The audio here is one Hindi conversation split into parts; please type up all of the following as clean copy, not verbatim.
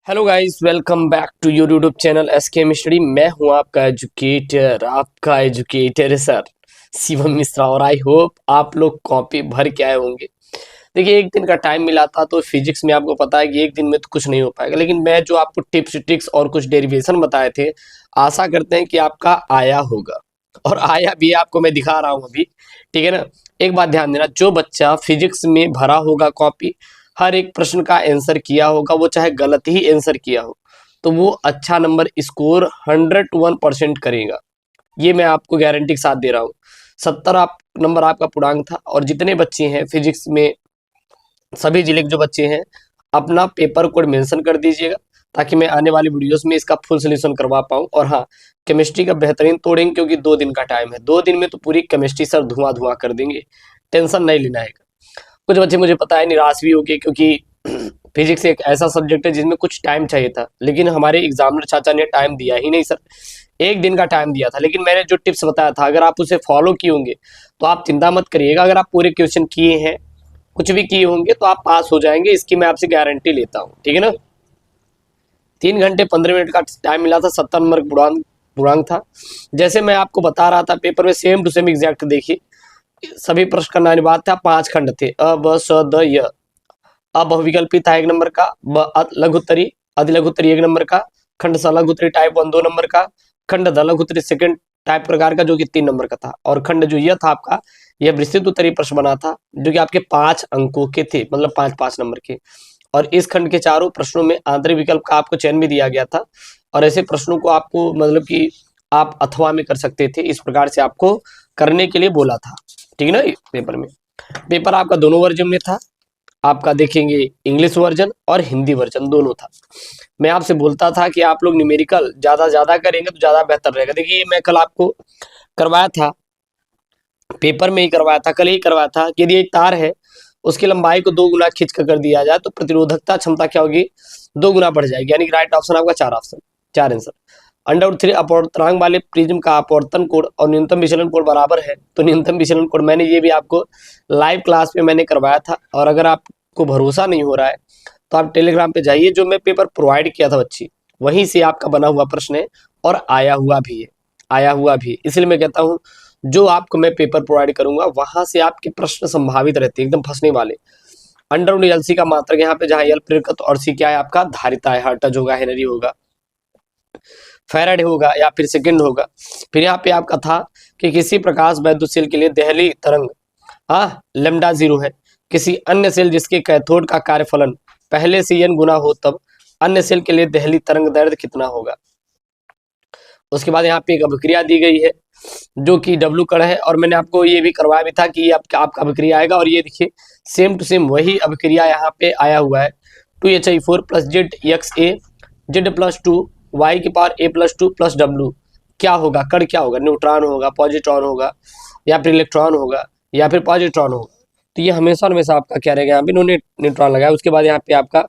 Hello guys, welcome back to your YouTube channel SK मैं हूं आपका एजुकेटर सर शिवम मिश्रा। और आई होप आप लोग कॉपी भर के आए होंगे। देखिए, एक दिन का टाइम मिला था तो फिजिक्स में आपको पता है कि एक दिन में तो कुछ नहीं हो पाएगा, लेकिन मैं जो आपको टिप्स ट्रिक्स और कुछ डेरिवेशन बताए थे, आशा करते हैं कि आपका आया होगा। और आया भी है, आपको मैं दिखा रहा हूँ अभी। ठीक है ना। एक बात ध्यान देना, जो बच्चा फिजिक्स में भरा होगा कॉपी, हर एक प्रश्न का आंसर किया होगा, वो चाहे गलत ही आंसर किया हो तो वो अच्छा नंबर स्कोर 101% करेगा। ये मैं आपको गारंटी के साथ दे रहा हूँ। 70 नंबर आपका पूर्णांक था। और जितने बच्चे हैं फिजिक्स में, सभी जिले के जो बच्चे हैं, अपना पेपर कोड मेंशन कर दीजिएगा ताकि मैं आने वाली वीडियोस में इसका फुल सोल्यूशन करवा पाऊँ। और हाँ, केमिस्ट्री का बेहतरीन तोड़ेंगे क्योंकि 2 दिन का टाइम है। 2 दिन में तो पूरी केमिस्ट्री सर धुआं धुआं कर देंगे, टेंशन नहीं लेना है। कुछ बच्चे, मुझे पता है, निराश भी हो गए क्योंकि फिजिक्स एक ऐसा सब्जेक्ट है जिसमें कुछ टाइम चाहिए था, लेकिन हमारे एग्जामिनर चाचा ने टाइम दिया ही नहीं सर। एक दिन का टाइम दिया था, लेकिन मैंने जो टिप्स बताया था, अगर आप उसे फॉलो किए होंगे तो आप चिंता मत करिएगा। अगर आप पूरे क्वेश्चन किए हैं, कुछ भी किए होंगे, तो आप पास हो जाएंगे, इसकी मैं आपसे गारंटी लेता हूँ। ठीक है ना। 3 घंटे 15 मिनट का टाइम मिला था। 70 नंबर पूर्णांक पूर्णांक था। जैसे मैं आपको बता रहा था, पेपर में सेम टू सेम एग्जैक्ट देखिए, सभी प्रश्न का नानिवाद था। 5 खंड थे, अ ब स द य। अ बहुविकल्पी था 1 नंबर का, ब लघुत्तरी अति लघुत्तरी 1 नंबर का, खंड स लघुत्तरी टाइप 1 2 नंबर का, खंड द लघुत्तरी सेकंड टाइप प्रकार का जो कि 3 नंबर का था, और खंड जो यह था आपका, यह विस्तृत उत्तरीय प्रश्न बना था जो कि आपके 5 अंकों के थे, मतलब 5 5 नंबर के। और इस खंड के चारों प्रश्नों में आंतरिक विकल्प का आपको चयन भी दिया गया था। और ऐसे प्रश्नों को आपको, मतलब कि आप अथवा में कर सकते थे, इस प्रकार से आपको करने के लिए बोला था। ठीक है ना। पेपर में, पेपर आपका दोनों वर्जन में था। आपका देखेंगे इंग्लिश वर्जन और हिंदी वर्जन दोनों था। मैं आपसे बोलता था कि आप लोग न्यूमेरिकल ज्यादा करेंगे तो ज्यादा बेहतर रहेगा। देखिए, ये मैं कल आपको करवाया था, पेपर में ही करवाया था, कल ही करवाया था कि यदि एक तार है, उसकी लंबाई को 2 गुना खींच कर दिया जाए तो प्रतिरोधकता क्षमता क्या होगी, 2 गुना बढ़ जाएगी। यानी कि राइट ऑप्शन आपका 4 ऑप्शन, 4 आंसर। √3 अपवर्तनांक वाले प्रिज्म का अपवर्तन कोण और न्यूनतम विचलन कोण बराबर है, तो न्यूनतम विचलन कोण, मैंने ये भी आपको लाइव क्लास में मैंने करवाया था। और अगर आपको भरोसा नहीं हो रहा है तो आप टेलीग्राम पे जाइए, जो मैं पेपर प्रोवाइड किया था बच्ची, वहीं से आपका बना हुआ प्रश्न है और आया हुआ भी है, आया हुआ भी है। इसलिए मैं कहता हूँ, जो आपको मैं पेपर प्रोवाइड करूंगा वहां से आपके प्रश्न संभावित रहते हैं, एकदम फंसने वाले। अंडर एलसी का मात्रक यहाँ पे, जहाँ एल प्रेरकत्व और सी क्या है आपका धारिता है, हर्टज होगा, हेनरी होगा, फैराड होगा, या फिर सेकंड होगा। फिर यहाँ पे आपका था कि किसी प्रकाश वैद्युत सेल के लिए देहली तरंग लेमडा 0 है। किसी अन्य सेल जिसके कैथोड का कार्यफलन पहले से n गुना हो, तब अन्य सेल के लिए देहली तरंग दैर्ध्य कितना होगा। उसके बाद यहाँ पे एक अभिक्रिया दी गई है जो कि W कण है, और मैंने आपको ये भी करवाया भी था कि ये आपका अभिक्रिया आएगा। और ये देखिए, सेम टू सेम वही अभिक्रिया यहाँ पे आया हुआ है। 2Hi4 + ZXa Z+2 y की पावर a+2 + W क्या होगा, कण क्या होगा, न्यूट्रॉन होगा, पॉजिट्रॉन होगा, या फिर इलेक्ट्रॉन होगा, या फिर पॉजिट्रॉन होगा। तो ये हमेशा हमेशा आपका क्या रहेगा, यहाँ पे नो न्यूट्रॉन लगाया। उसके बाद यहाँ पे आपका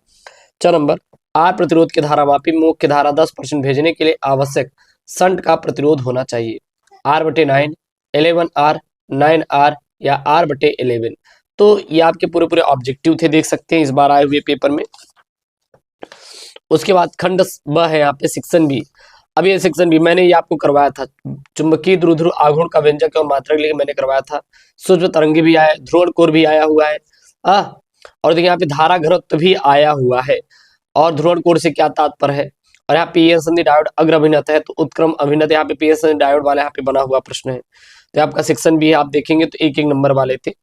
4 नंबर, आर प्रतिरोध की धारा मापी मुख्य धारा 10% भेजने के लिए आवश्यक संट का प्रतिरोध होना चाहिए, R/9, 11R, 9R या R/11। तो ये आपके पूरे पूरे ऑब्जेक्टिव थे, देख सकते हैं इस बार आए हुए पेपर में। उसके बाद खंड ब है यहाँ पे, सेक्शन बी। अब ये सेक्शन बी मैंने ये आपको करवाया था, चुंबकीय ध्रुव आघूर्ण का व्यंजक और मात्रक लेके मैंने करवाया था। सूक्ष्म तरंगे भी आया, ध्रुवण कोर भी आया हुआ है, और देखिए यहाँ पे धारा घनत्व भी आया हुआ है, और ध्रुवण कोर से क्या तात्पर्य है। और यहाँ पीएन संधि डायोड अग्र अभिनत है, तो उत्क्रम अभिनत, यहाँ पे पीएन संधि डायोड वाला यहाँ पे बना हुआ प्रश्न है। तो आपका सेक्शन भी आप देखेंगे तो एक एक नंबर वाले थे।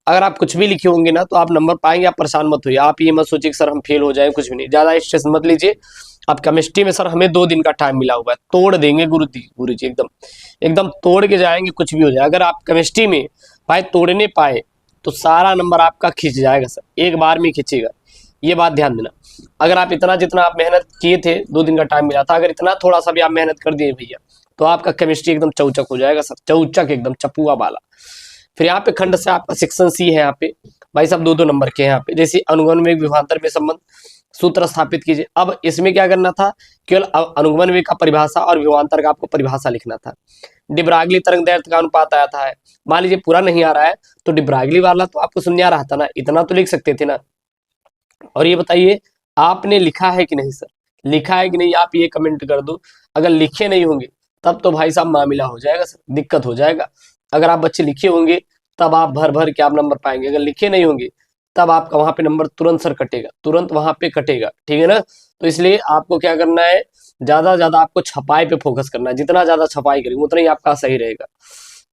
अगर आप कुछ भी लिखे होंगे ना तो आप नंबर पाएंगे, आप परेशान मत होइए। आप ये मत सोचिए कि सर हम फेल हो जाए, कुछ भी नहीं, ज्यादा स्ट्रेस मत लीजिए। अब केमिस्ट्री में सर हमें 2 दिन का टाइम मिला हुआ है, तोड़ देंगे गुरु जी एकदम एकदम तोड़ के जाएंगे, कुछ भी हो जाए। अगर आप केमिस्ट्री में भाई तोड़ने पाए तो सारा नंबर आपका खींच जाएगा सर, एक बार में खींचेगा, ये बात ध्यान देना। अगर आप इतना जितना आप मेहनत किए थे, 2 दिन का टाइम मिला था, अगर इतना थोड़ा सा भी आप मेहनत कर दिए भैया, तो आपका केमिस्ट्री एकदम चौचक हो जाएगा सर, चौचक एकदम चपुआ वाला। फिर यहाँ पे खंड से आपका सेक्शन सी है, यहाँ पे भाई साहब 2 2 नंबर के यहाँ पे, जैसे अनुगमन वेग विभवांतर में संबंध सूत्र स्थापित कीजिए। अब इसमें क्या करना था, केवल अनुगमन वेग का परिभाषा और विभवांतर का आपको परिभाषा लिखना था। डिब्रागली तरंग दैर्ध्य का अनुपात आया था, मान लीजिए पूरा नहीं आ रहा है तो डिब्रागली वाला तो आपको सुनने आ रहा था ना, इतना तो लिख सकते थे ना। और ये बताइए आपने लिखा है कि नहीं सर, लिखा है कि नहीं आप ये कमेंट कर दो। अगर लिखे नहीं होंगे तब तो भाई साहब मामला हो जाएगा सर, दिक्कत हो जाएगा। अगर आप बच्चे लिखे होंगे तब आप भर भर के आप नंबर पाएंगे, अगर लिखे नहीं होंगे तब आपका वहां पे नंबर तुरंत सर कटेगा, तुरंत वहां पे कटेगा, ठीक है ना। तो इसलिए आपको क्या करना है, ज्यादा से ज्यादा आपको छपाई पे फोकस करना है, जितना ज्यादा छपाई करेंगे उतना ही आपका सही रहेगा।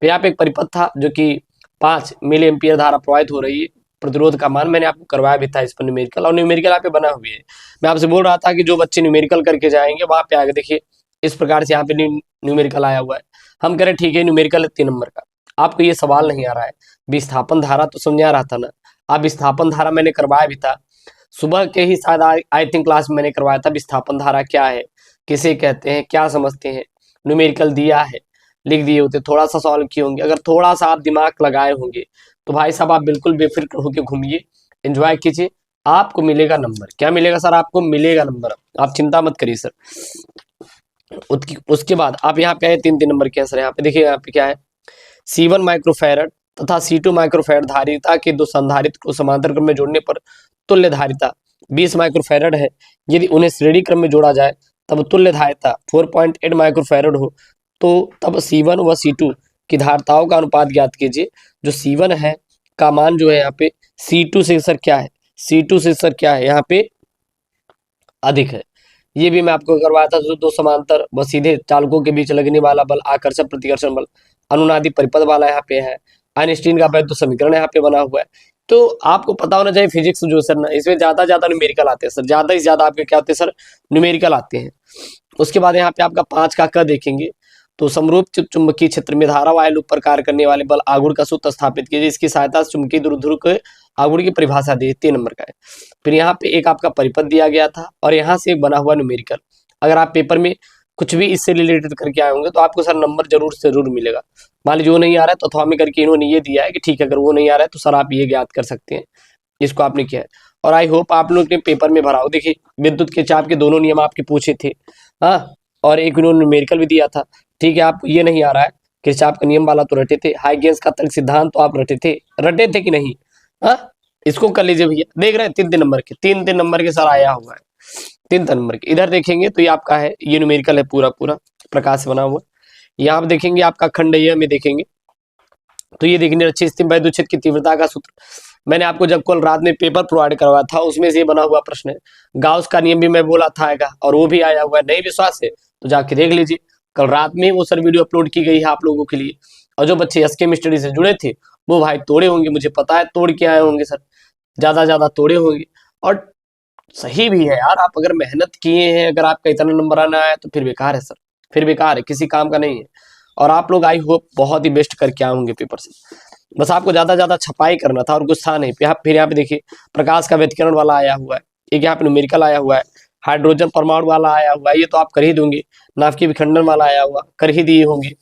तो यहाँ पे एक परिपथ था जो कि 5 मिली एम्पियर धारा प्रवाहित हो रही है, प्रतिरोध का मान मैंने आपको करवाया भी था इस पर न्यूमेरिकल, और न्यूमेरिकल यहाँ पे बना हुई है। मैं आपसे बोल रहा था कि जो बच्चे न्यूमेरिकल करके जाएंगे वहां पे आगे देखिए इस प्रकार से यहाँ पे न्यूमेरिकल आया हुआ है। हम कह रहे ठीक है न्यूमेरिकल 3 नंबर का, आपको ये सवाल नहीं आ रहा है। विस्थापन धारा तो समझा रहा था ना, आप विस्थापन धारा मैंने करवाया भी था सुबह के ही, शायद आई थिंक क्लास में मैंने करवाया था विस्थापन धारा क्या है, किसे कहते हैं, क्या समझते हैं। न्यूमेरिकल दिया है, लिख दिए होते, थोड़ा सा सॉल्व किए होंगे, अगर थोड़ा सा आप दिमाग लगाए होंगे तो भाई साहब आप बिल्कुल बेफिक्र होकर घूमिए, एंजॉय कीजिए, आपको मिलेगा नंबर। क्या मिलेगा सर? आपको मिलेगा नंबर, आप चिंता मत करिए सर। उसके बाद आप यहाँ पे आए 3-3 नंबर के आंसर। यहाँ पे देखिए, यहाँ पे क्या है, C1 माइक्रोफैरड तथा C2 माइक्रोफैरड धारिता के दो संधारित्र को समांतर क्रम में जोड़ने पर तुल्य धारिता 20 माइक्रोफैरड है। यदि उन्हें श्रेणी क्रम में जोड़ा जाए तब तुल्य धारिता 4.8 माइक्रोफैरड हो, तो तब C1 व C2 की धारिताओं का अनुपात ज्ञात कीजिए। जो C1 है का मान जो है यहाँ पे C2 से सर क्या है, C2 से सर क्या है यहाँ पे अधिक है। ये भी मैं आपको करवाया था, जो दो समांतर व सीधे चालकों के बीच लगने वाला बल आकर्षण प्रतिकर्षण बल अनुनादी परिपथ वाला यहाँ पे है। आइंस्टीन का वैद्युत समीकरण यहाँ पे बना हुआ है। तो आपको पता होना चाहिए फिजिक्स जो सर ना, इसमें ज्यादा न्यूमेरिकल आते हैं सर, ज्यादा से ज्यादा आपके क्या होते हैं सर, न्यूमेरिकल आते हैं। उसके बाद यहाँ पे आपका 5 का क देखेंगे, तो समरूप चुंबकीय क्षेत्र में धारा वाले लूप पर कार्य करने वाले बल आघूर्ण का सूत्र स्थापित कीजिए, इसकी सहायता से चुंबकीय ध्रुव के आघूर्ण की परिभाषा दी, 3 नंबर का है। फिर यहाँ पे एक आपका परिपथ दिया गया था और यहाँ से एक बना हुआ न्यूमेरिकल। अगर आप पेपर में कुछ भी इससे रिलेटेड करके आए होंगे तो आपको सर नंबर जरूर मिलेगा। मान लीजिए वो नहीं आ रहा है तो अथवा में करके इन्होंने ये दिया है कि ठीक है अगर वो नहीं आ रहा है तो सर आप ये ज्ञात कर सकते हैं, इसको आपने किया है। और आई होप आप लोग ने पेपर में भरा हो। देखिए विद्युत के चाप के दोनों नियम आपके पूछे थे, हाँ, और एक उन्होंने न्यूमेरिकल भी दिया था। ठीक है, आपको ये नहीं आ रहा है किरचॉफ का नियम वाला तो रटे थे, हाइगेंस का तर्क सिद्धांत तो आप रटे थे कि नहीं? हाँ, इसको कर लीजिए भैया। देख रहे हैं 3-3 नंबर के, 3-3 नंबर के सर आया हुआ है, 3 नंबर के। इधर देखेंगे तो ये आपका है, ये न्यूमेरिकल है पूरा प्रकाश से बना हुआ। यहाँ आप देखेंगे आपका खंड ये में देखेंगे तो ये देखिए निरक्षीय स्थिति वैद्युत क्षेत्र की तीव्रता का सूत्र मैंने आपको जब कल रात में पेपर प्रोवाइड करवाया था उसमें से ये बना हुआ प्रश्न है। गाउस का नियम भी मैं बोला था आएगा और वो भी आया हुआ है। नहीं विश्वास है तो जाके देख लीजिए, कल रात में वो सर वीडियो अपलोड की गई है आप लोगों के लिए। और जो बच्चे एसके स्टडी से जुड़े थे वो भाई तोड़े होंगे, मुझे पता है तोड़ के आए होंगे सर, ज्यादा तोड़े होंगे। और सही भी है यार, आप अगर मेहनत किए हैं, अगर आपका इतना नंबर आना है तो फिर बेकार है सर, फिर बेकार है, किसी काम का नहीं है। और आप लोग आई होप बहुत ही बेस्ट करके आएंगे पेपर से, बस आपको ज्यादा छपाई करना था और कुछ था नहीं। फिर यहाँ पे देखिए प्रकाश का व्यतिकरण वाला आया हुआ है, एक यहाँ पे न्यूमेरिकल आया हुआ है, हाइड्रोजन परमाणु वाला आया हुआ है, ये तो आप कर ही दोगे, नाभिकीय विखंडन वाला आया हुआ कर ही दिए होंगे।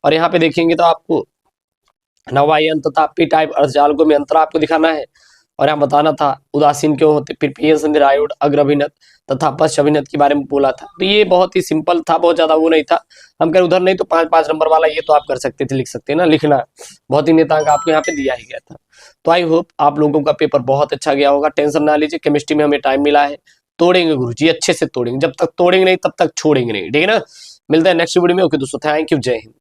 और यहाँ पे देखेंगे तो आपको नवायन तथा पी टाइप अर्धचालकों में अंतर आपको दिखाना है और यहाँ बताना था उदासीन क्यों होते। फिर पीएन संधि आयोड अग्र अभिनत तथा पश्च अभिनत के बारे में बोला था। तो ये बहुत ही सिंपल था, बहुत ज्यादा वो नहीं था। हम कह उधर नहीं तो 5-5 नंबर वाला ये तो आप कर सकते थे, लिख सकते हैं ना, लिखना बहुत ही नेता का आपको यहाँ पे दिया ही गया था। तो आई होप आप लोगों का पेपर बहुत अच्छा गया होगा, टेंशन ना लीजिए। केमिस्ट्री में हमें टाइम मिला है, तोड़ेंगे गुरुजी, अच्छे से तोड़ेंगे, जब तक तोड़ेंगे नहीं तब तक छोड़ेंगे नहीं, ठीक है ना। मिलता है नेक्स्ट वीडियो में। ओके दोस्तों, थैंक यू, जय हिंद।